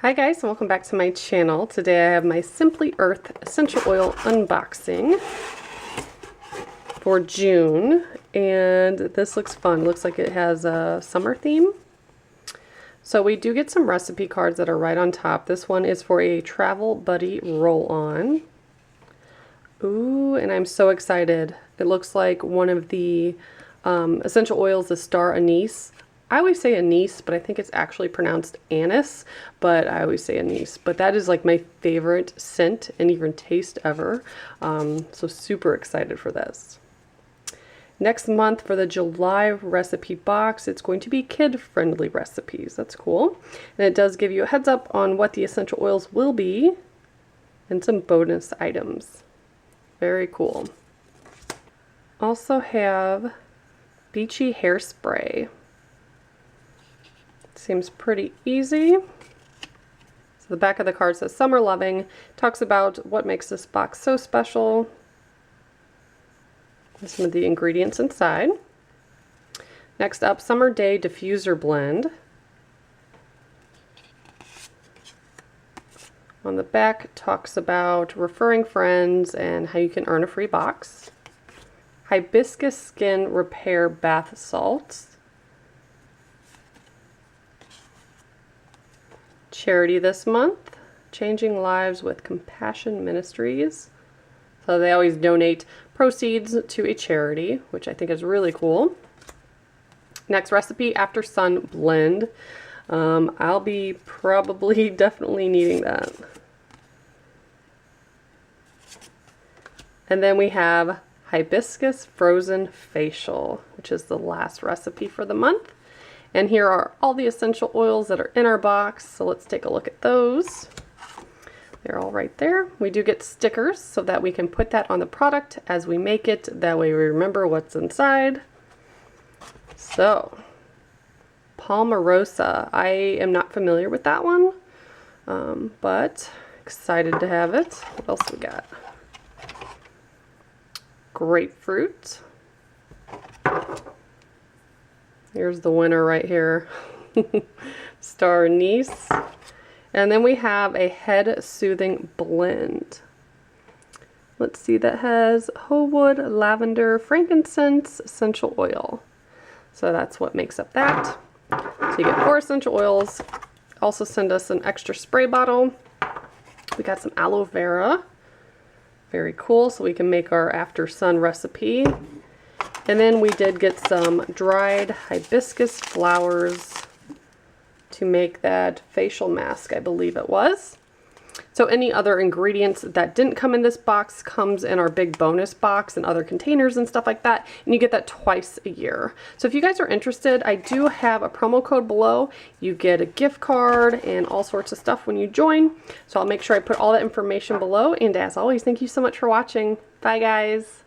Hi guys, and welcome back to my channel. Today I have my Simply Earth essential oil unboxing for June, and this looks fun. Looks like it has a summer theme. So we do get some recipe cards that are right on top. This one is for a Travel Buddy roll-on. Ooh, and I'm so excited. It looks like one of the essential oils is star anise. I always say anise, but I think it's actually pronounced anise, but I always say anise. But that is like my favorite scent and even taste ever. So super excited for this. Next month for the July recipe box, it's going to be kid-friendly recipes. That's cool. And it does give you a heads up on what the essential oils will be and some bonus items. Very cool. Also have Beachy hairspray. Seems pretty easy. So the back of the card says Summer Loving, talks about what makes this box so special and some of the ingredients inside. Next up, Summer Day Diffuser Blend. On the back talks about referring friends and how you can earn a free box. Hibiscus Skin Repair Bath Salts. Charity this month, Changing Lives with Compassion Ministries. So they always donate proceeds to a charity, which I think is really cool. Next recipe, After Sun Blend. I'll be probably definitely needing that. And then we have Hibiscus Frozen Facial, which is the last recipe for the month. And here are all the essential oils that are in our box, so let's take a look at those. They're all right there. We do get stickers so that we can put that on the product as we make it. That way we remember what's inside. So, Palmarosa. I am not familiar with that one, but excited to have it. What else we got? Grapefruit. Here's the winner right here, Star Anise. And then we have a head soothing blend. Let's see, that has whole wood, lavender, frankincense, essential oil. So that's what makes up that. So you get 4 essential oils. Also send us an extra spray bottle. We got some aloe vera. Very cool, so we can make our After Sun recipe. And then we did get some dried hibiscus flowers to make that facial mask, I believe it was. So any other ingredients that didn't come in this box comes in our big bonus box and other containers and stuff like that. And you get that twice a year. So if you guys are interested, I do have a promo code below. You get a gift card and all sorts of stuff when you join. So I'll make sure I put all that information below. And as always, thank you so much for watching. Bye guys.